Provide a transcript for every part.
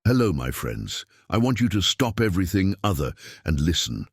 Hello, my friends. I want you to stop everything other and listen.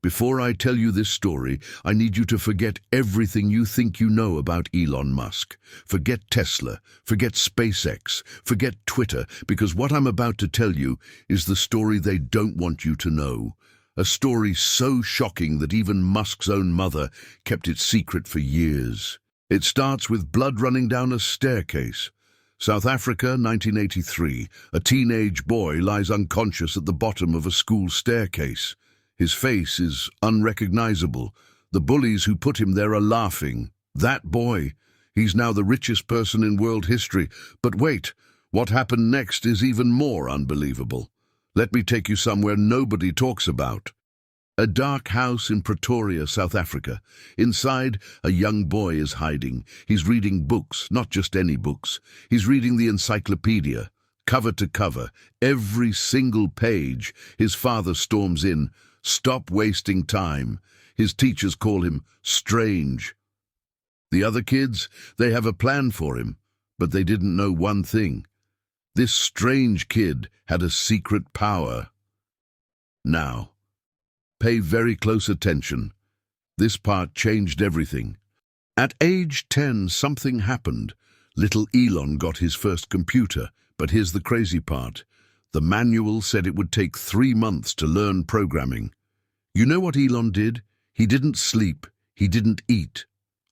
Before I tell you this story, I need you to forget everything you think you know about Elon Musk. Forget Tesla, forget SpaceX, forget Twitter, because what I'm about to tell you is the story they don't want you to know. A story so shocking that even Musk's own mother kept it secret for years. It starts with blood running down a staircase. South Africa, 1983. A teenage boy lies unconscious at the bottom of a school staircase. His face is unrecognizable. The bullies who put him there are laughing. That boy, he's now the richest person in world history. But wait, what happened next is even more unbelievable. Let me take you somewhere nobody talks about. A dark house in Pretoria, South Africa. Inside, a young boy is hiding. He's reading books, not just any books. He's reading the encyclopedia, cover to cover, every single page. His father storms in. Stop wasting time. His teachers call him strange. The other kids, they have a plan for him, but they didn't know one thing. This strange kid had a secret power. Now, pay very close attention. This part changed everything. At age 10, something happened. Little Elon got his first computer, but here's the crazy part. The manual said it would take 3 months to learn programming. You know what Elon did? He didn't sleep. He didn't eat.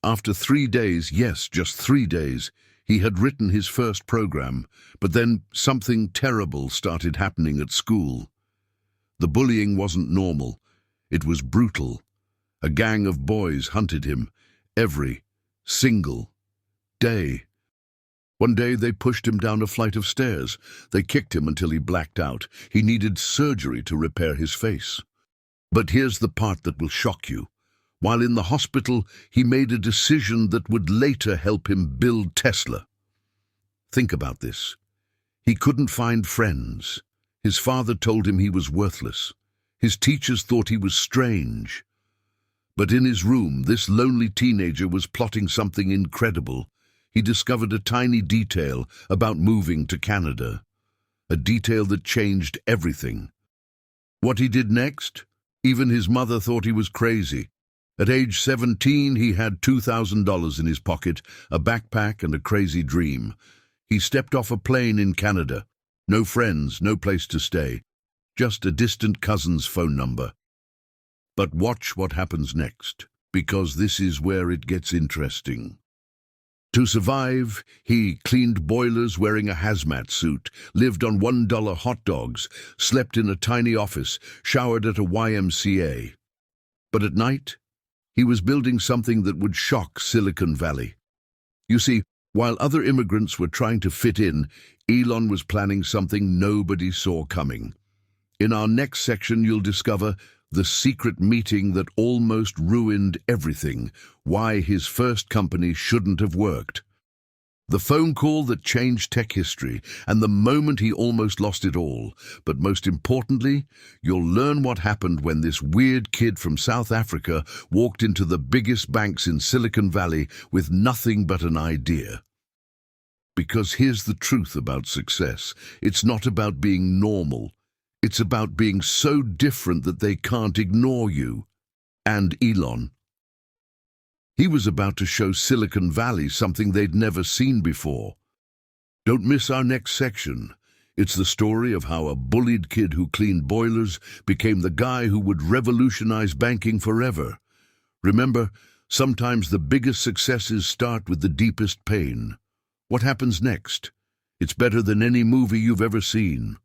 After 3 days, yes, just 3 days, he had written his first program, but then something terrible started happening at school. The bullying wasn't normal. It was brutal. A gang of boys hunted him every single day. One day they pushed him down a flight of stairs. They kicked him until he blacked out. He needed surgery to repair his face. But here's the part that will shock you. While in the hospital, he made a decision that would later help him build Tesla. Think about this. He couldn't find friends. His father told him he was worthless. His teachers thought he was strange. But in his room, this lonely teenager was plotting something incredible. He discovered a tiny detail about moving to Canada. A detail that changed everything. What he did next? Even his mother thought he was crazy. At age 17, he had $2,000 in his pocket, a backpack and a crazy dream. He stepped off a plane in Canada. No friends, no place to stay. Just a distant cousin's phone number. But watch what happens next, because this is where it gets interesting. To survive, he cleaned boilers wearing a hazmat suit, lived on $1 hot dogs, slept in a tiny office, showered at a YMCA. But at night, he was building something that would shock Silicon Valley. You see, while other immigrants were trying to fit in, Elon was planning something nobody saw coming. In our next section, you'll discover the secret meeting that almost ruined everything, why his first company shouldn't have worked. The phone call that changed tech history, and the moment he almost lost it all. But most importantly, you'll learn what happened when this weird kid from South Africa walked into the biggest banks in Silicon Valley with nothing but an idea. Because here's the truth about success. It's not about being normal. It's about being so different that they can't ignore you. And Elon. He was about to show Silicon Valley something they'd never seen before. Don't miss our next section. It's the story of how a bullied kid who cleaned boilers became the guy who would revolutionize banking forever. Remember, sometimes the biggest successes start with the deepest pain. What happens next? It's better than any movie you've ever seen.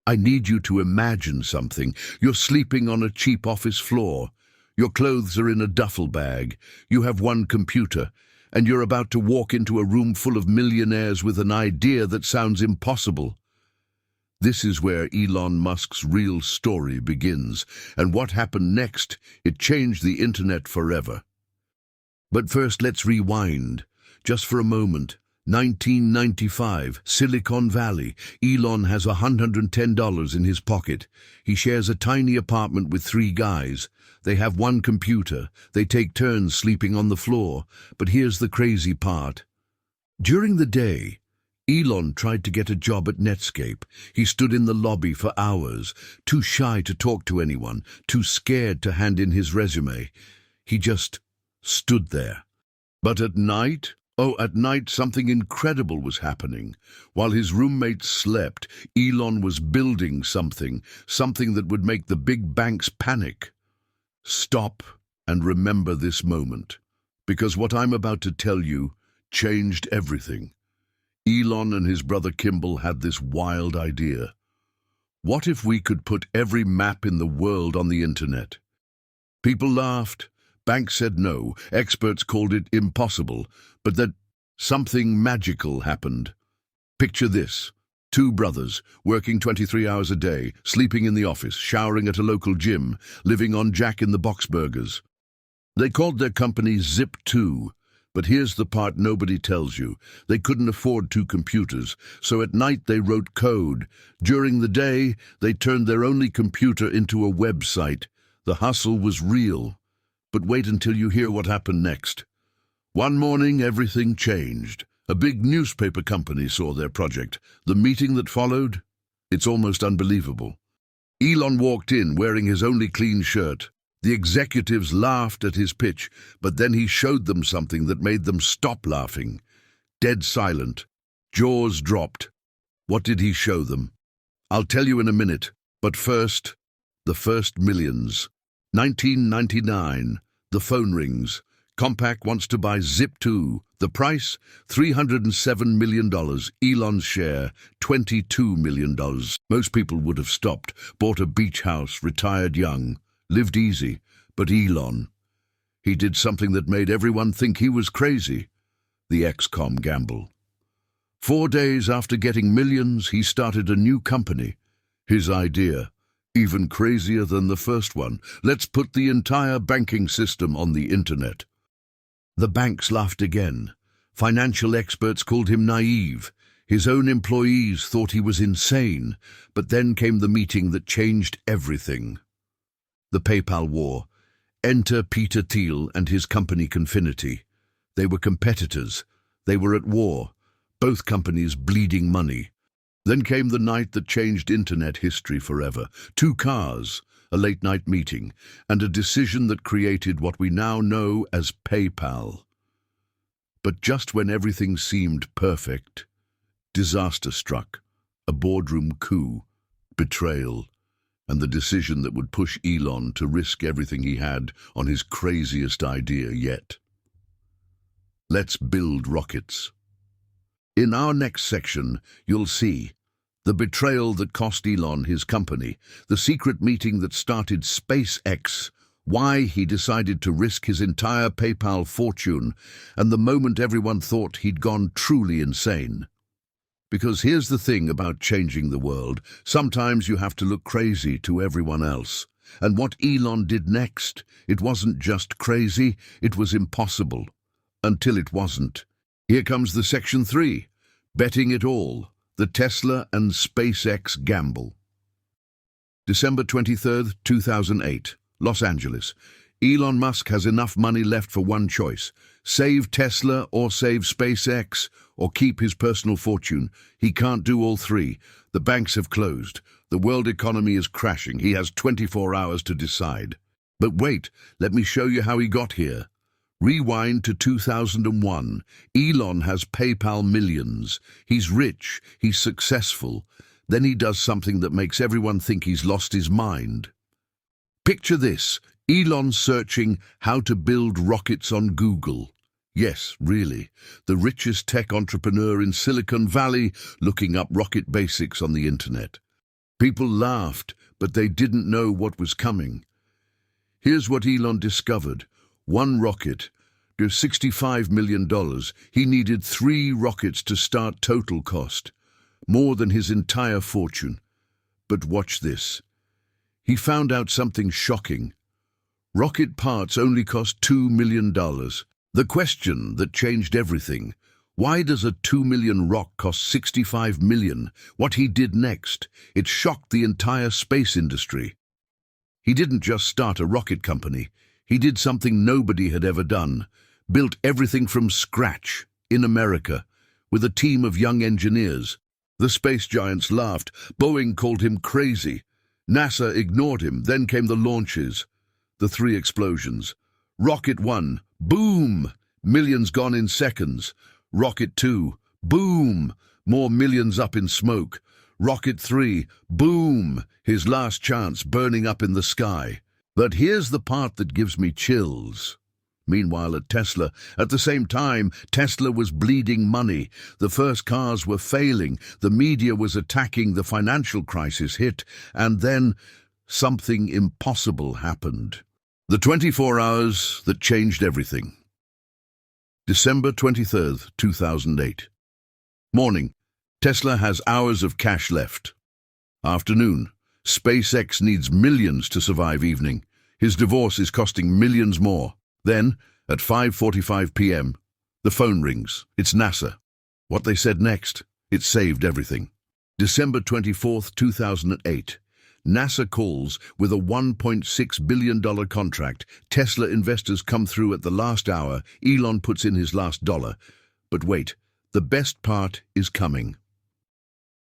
I need you to imagine something. You're sleeping on a cheap office floor. Your clothes are in a duffel bag. You have one computer, and you're about to walk into a room full of millionaires with an idea that sounds impossible. This is where Elon Musk's real story begins, and what happened next, it changed the internet forever. But first, let's rewind, just for a moment. 1995, Silicon Valley. Elon has $110 in his pocket. He shares a tiny apartment with 3 guys. They have 1 computer. They take turns sleeping on the floor. But here's the crazy part. During the day, Elon tried to get a job at Netscape. He stood in the lobby for hours, too shy to talk to anyone, too scared to hand in his resume. He just stood there. But at night, something incredible was happening. While his roommates slept, Elon was building something that would make the big banks panic. Stop and remember this moment, because what I'm about to tell you changed everything. Elon and his brother Kimball had this wild idea. What if we could put every map in the world on the internet? People laughed. Banks said no. Experts called it impossible. But that something magical happened. Picture this. 2 brothers, working 23 hours a day, sleeping in the office, showering at a local gym, living on Jack-in-the-Box burgers. They called their company Zip2. But here's the part nobody tells you. They couldn't afford 2 computers, so at night they wrote code. During the day, they turned their only computer into a website. The hustle was real. But wait until you hear what happened next. One morning, everything changed. A big newspaper company saw their project. The meeting that followed? It's almost unbelievable. Elon walked in wearing his only clean shirt. The executives laughed at his pitch, but then he showed them something that made them stop laughing. Dead silent. Jaws dropped. What did he show them? I'll tell you in a minute, but first, the first millions. 1999. The phone rings. Compaq wants to buy Zip2. The price? $307 million. Elon's share? $22 million. Most people would have stopped, bought a beach house, retired young. Lived easy, but Elon, he did something that made everyone think he was crazy. The XCOM gamble. 4 days after getting millions, he started a new company. His idea, even crazier than the first one. Let's put the entire banking system on the internet. The banks laughed again. Financial experts called him naive. His own employees thought he was insane. But then came the meeting that changed everything. The PayPal war. Enter Peter Thiel and his company Confinity. They were competitors. They were at war. Both companies bleeding money. Then came the night that changed internet history forever. 2 cars, a late-night meeting, and a decision that created what we now know as PayPal. But just when everything seemed perfect, disaster struck. A boardroom coup, betrayal, and the decision that would push Elon to risk everything he had on his craziest idea yet. Let's build rockets. In our next section, you'll see the betrayal that cost Elon his company, the secret meeting that started SpaceX, why he decided to risk his entire PayPal fortune, and the moment everyone thought he'd gone truly insane. Because here's the thing about changing the world. Sometimes you have to look crazy to everyone else. And what Elon did next, it wasn't just crazy, it was impossible. Until it wasn't. Here comes the section 3. Betting it all. The Tesla and SpaceX gamble. December 23rd, 2008. Los Angeles. Elon Musk has enough money left for one choice. Save Tesla or save SpaceX, or keep his personal fortune. He can't do all 3. The banks have closed. The world economy is crashing. He has 24 hours to decide. But wait, let me show you how he got here. Rewind to 2001. Elon has PayPal millions. He's rich. He's successful. Then he does something that makes everyone think he's lost his mind. Picture this. Elon searching how to build rockets on Google. Yes, really, the richest tech entrepreneur in Silicon Valley looking up rocket basics on the internet. People laughed, but they didn't know what was coming. Here's what Elon discovered. One rocket, $65 million. He needed 3 rockets to start total cost, more than his entire fortune. But watch this. He found out something shocking. Rocket parts only cost $2 million. The question that changed everything, Why does a 2 million rock cost 65 million? What he did next, it shocked the entire space industry. He didn't just start a rocket company. He did something nobody had ever done. Built everything from scratch, in America, with a team of young engineers. The space giants laughed. Boeing called him crazy. NASA ignored him. Then came the launches. The 3 explosions. Rocket 1, boom! Millions gone in seconds. Rocket 2, boom! More millions up in smoke. Rocket 3, boom! His last chance burning up in the sky. But here's the part that gives me chills. Meanwhile at Tesla, at the same time, Tesla was bleeding money. The first cars were failing. The media was attacking. The financial crisis hit. And then something impossible happened. The 24 hours that changed everything. December 23rd, 2008. Morning. Tesla has hours of cash left. Afternoon. SpaceX needs millions to survive evening. His divorce is costing millions more. Then, at 5:45 p.m., the phone rings. It's NASA. What they said next, it saved everything. December 24th, 2008. NASA calls with a $1.6 billion contract. Tesla investors come through at the last hour. Elon puts in his last dollar. But wait, the best part is coming.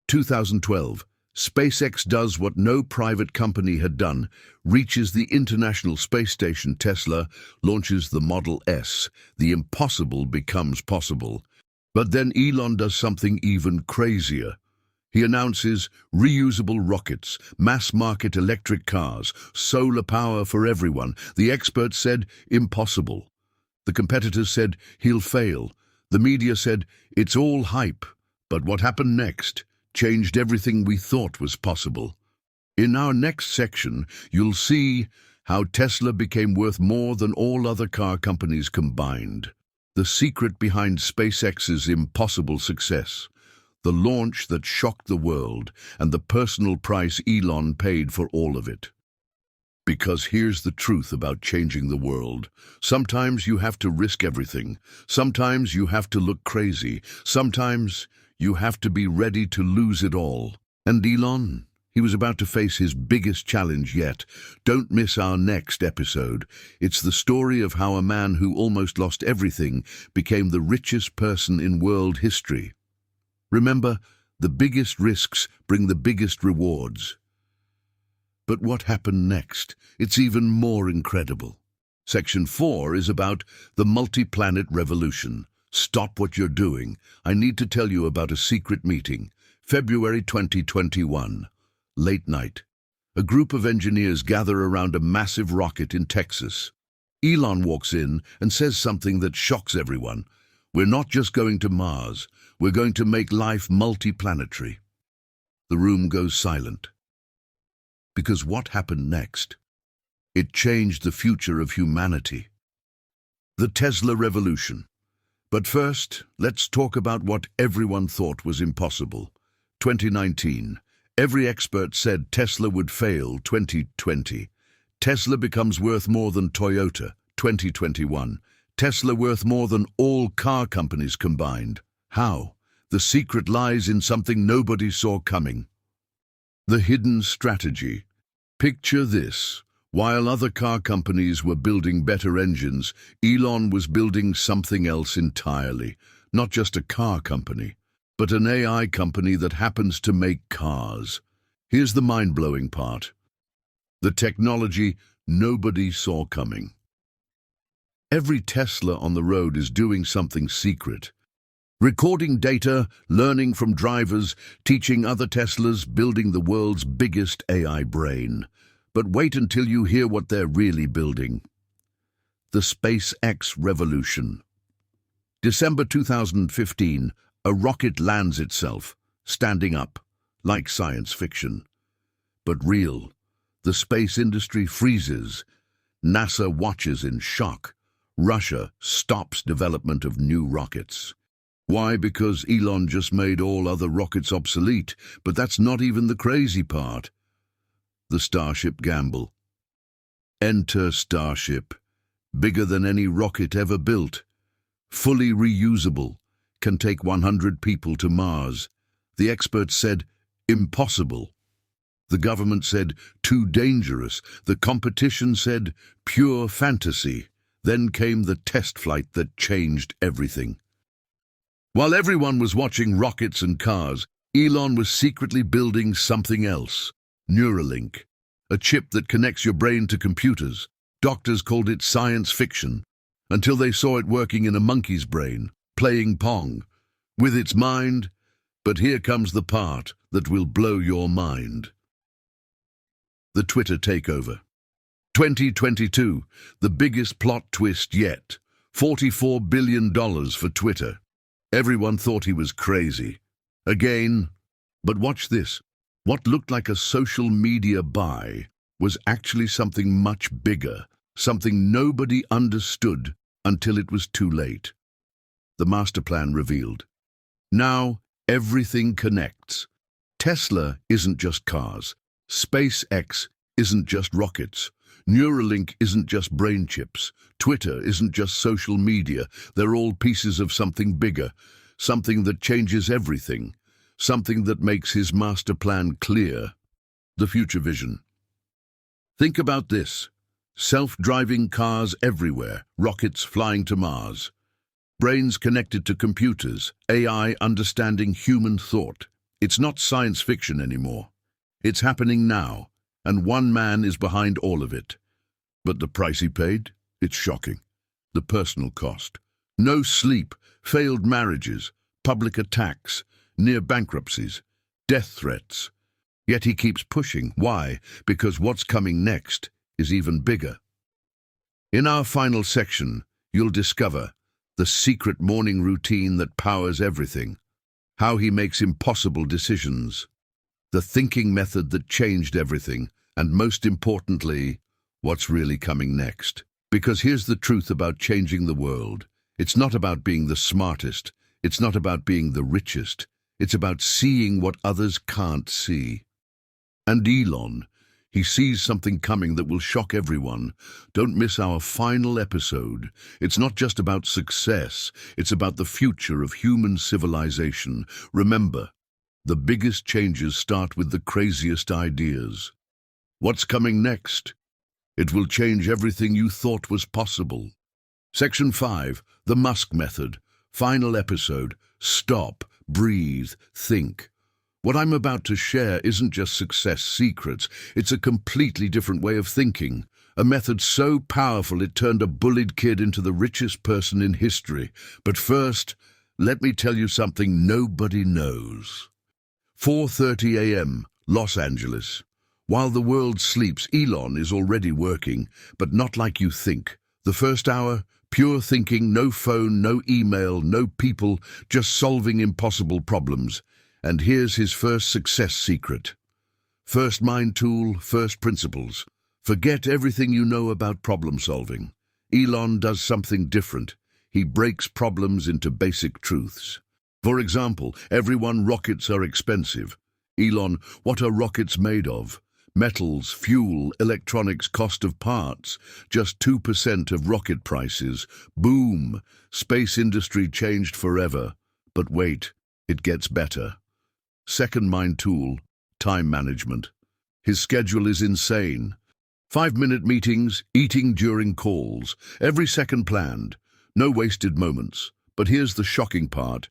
2012. SpaceX does what no private company had done, reaches the International Space Station. Tesla launches the Model S. The impossible becomes possible. But then Elon does something even crazier. He announces reusable rockets, mass-market electric cars, solar power for everyone. The experts said impossible. The competitors said he'll fail. The media said it's all hype. But what happened next changed everything we thought was possible. In our next section, you'll see how Tesla became worth more than all other car companies combined. The secret behind SpaceX's impossible success. The launch that shocked the world, and the personal price Elon paid for all of it. Because here's the truth about changing the world. Sometimes you have to risk everything. Sometimes you have to look crazy. Sometimes you have to be ready to lose it all. And Elon, he was about to face his biggest challenge yet. Don't miss our next episode. It's the story of how a man who almost lost everything became the richest person in world history. Remember, the biggest risks bring the biggest rewards. But what happened next? It's even more incredible. Section 4 is about the multi-planet revolution. Stop what you're doing. I need to tell you about a secret meeting. February 2021. Late night. A group of engineers gather around a massive rocket in Texas. Elon walks in and says something that shocks everyone. We're not just going to Mars. We're going to make life multi-planetary. The room goes silent. Because what happened next? It changed the future of humanity. The Tesla revolution. But first, let's talk about what everyone thought was impossible. 2019. Every expert said Tesla would fail. 2020. Tesla becomes worth more than Toyota. 2021. Tesla worth more than all car companies combined. How? The secret lies in something nobody saw coming. The hidden strategy. Picture this. While other car companies were building better engines, Elon was building something else entirely. Not just a car company, but an AI company that happens to make cars. Here's the mind-blowing part. The technology nobody saw coming. Every Tesla on the road is doing something secret. Recording data, learning from drivers, teaching other Teslas, building the world's biggest AI brain. But wait until you hear what they're really building. The SpaceX revolution. December 2015, a rocket lands itself, standing up, like science fiction. But real. The space industry freezes. NASA watches in shock. Russia stops development of new rockets. Why? Because Elon just made all other rockets obsolete. But that's not even the crazy part. The Starship gamble. Enter Starship. Bigger than any rocket ever built. Fully reusable. can take 100 people to Mars. The experts said, impossible. The government said, too dangerous. The competition said, pure fantasy. Then came the test flight that changed everything. While everyone was watching rockets and cars, Elon was secretly building something else. Neuralink, a chip that connects your brain to computers. Doctors called it science fiction, until they saw it working in a monkey's brain, playing Pong, with its mind. But here comes the part that will blow your mind. The Twitter takeover. 2022, the biggest plot twist yet. $44 billion for Twitter. Everyone thought he was crazy. Again. But watch this. What looked like a social media buy was actually something much bigger, something nobody understood until it was too late. The master plan revealed. Now, everything connects. Tesla isn't just cars. SpaceX isn't just rockets. Neuralink isn't just brain chips. Twitter isn't just social media. They're all pieces of something bigger, something that changes everything, something that makes his master plan clear. The future vision. Think about this. Self-driving cars everywhere, rockets flying to Mars. Brains connected to computers, AI understanding human thought. It's not science fiction anymore. It's happening now, and one man is behind all of it. But the price he paid? It's shocking. The personal cost. No sleep, failed marriages, public attacks, near bankruptcies, death threats. Yet he keeps pushing. Why? Because what's coming next is even bigger. In our final section, you'll discover the secret morning routine that powers everything, how he makes impossible decisions, the thinking method that changed everything, and most importantly, what's really coming next. Because here's the truth about changing the world. It's not about being the smartest. It's not about being the richest. It's about seeing what others can't see. And Elon, he sees something coming that will shock everyone. Don't miss our final episode. It's not just about success. It's about the future of human civilization. Remember, the biggest changes start with the craziest ideas. What's coming next? It will change everything you thought was possible. Section 5, the Musk method. Final episode. Stop, breathe, think. What I'm about to share isn't just success secrets. It's a completely different way of thinking. A method so powerful it turned a bullied kid into the richest person in history. But first, let me tell you something nobody knows. 4:30 a.m., Los Angeles. While the world sleeps, Elon is already working, but not like you think. The first hour, pure thinking, no phone, no email, no people, just solving impossible problems. And here's his first success secret. First mind tool, first principles. Forget everything you know about problem solving. Elon does something different. He breaks problems into basic truths. For example, everyone, rockets are expensive. Elon, what are rockets made of? Metals, fuel, electronics, cost of parts. Just 2% of rocket prices. Boom! Space industry changed forever. But wait, it gets better. Second mind tool, time management. His schedule is insane. 5-minute meetings, eating during calls, every second planned. No wasted moments. But here's the shocking part.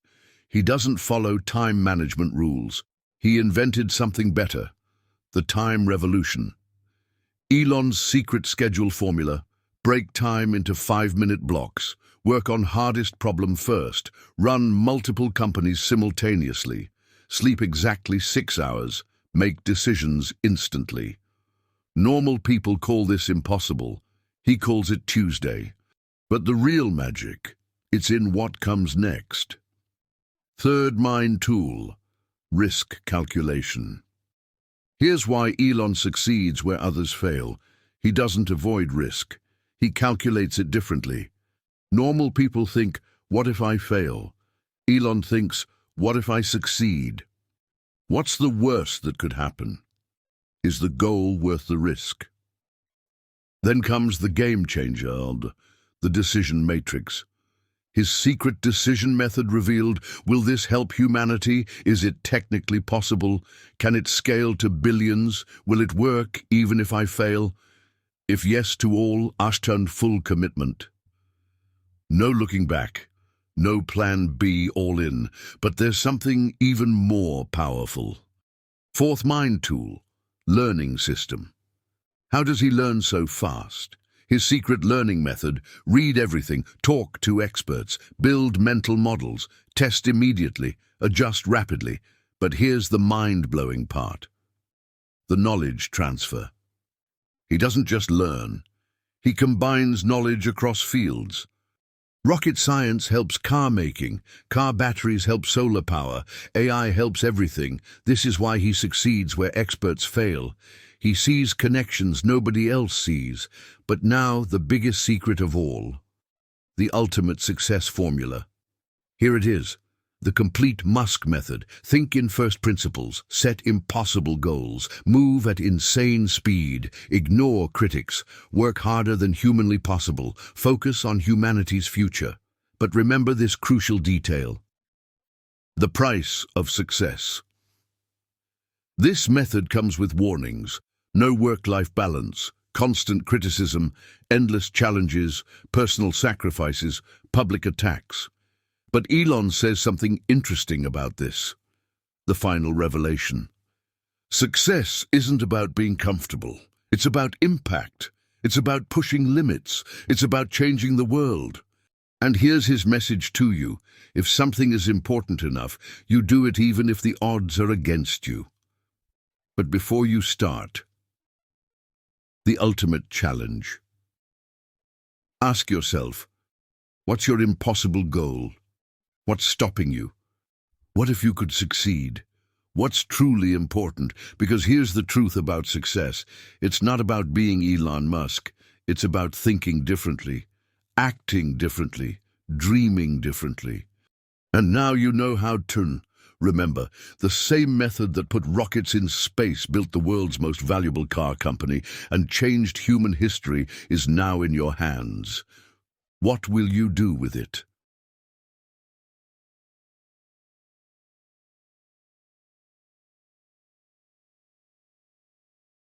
He doesn't follow time management rules. He invented something better. The time revolution. Elon's secret schedule formula: break time into 5-minute blocks, work on hardest problem first, run multiple companies simultaneously, sleep exactly 6 hours, make decisions instantly. Normal people call this impossible. He calls it Tuesday. But the real magic, it's in what comes next. Third mind tool, risk calculation. Here's why Elon succeeds where others fail. He doesn't avoid risk. He calculates it differently. Normal people think, what if I fail? Elon thinks, what if I succeed? What's the worst that could happen? Is the goal worth the risk? Then comes the game changer, the decision matrix. His secret decision method revealed. Will this help humanity? Is it technically possible? Can it scale to billions? Will it work even if I fail? If yes to all, Ashton full commitment. No looking back. No plan B, all in. But there's something even more powerful. Fourth mind tool, learning system. How does he learn so fast? His secret learning method: read everything, talk to experts, build mental models, test immediately, adjust rapidly. But here's the mind-blowing part: the knowledge transfer. He doesn't just learn, he combines knowledge across fields. Rocket science helps car making, car batteries help solar power, AI helps everything. This is why he succeeds where experts fail. He sees connections nobody else sees. But now, the biggest secret of all, the ultimate success formula. Here it is, the complete Musk method. Think in first principles, set impossible goals, move at insane speed, ignore critics, work harder than humanly possible, focus on humanity's future. But remember this crucial detail: the price of success. This method comes with warnings: no work-life balance, constant criticism, endless challenges, personal sacrifices, public attacks. But Elon says something interesting about this. The final revelation. Success isn't about being comfortable. It's about impact. It's about pushing limits. It's about changing the world. And here's his message to you: if something is important enough, you do it even if the odds are against you. But before you start, the ultimate challenge. Ask yourself, what's your impossible goal? What's stopping you? What if you could succeed? What's truly important? Because here's the truth about success. It's not about being Elon Musk. It's about thinking differently, acting differently, dreaming differently. And now you know how to. Remember, the same method that put rockets in space, built the world's most valuable car company, and changed human history is now in your hands. What will you do with it?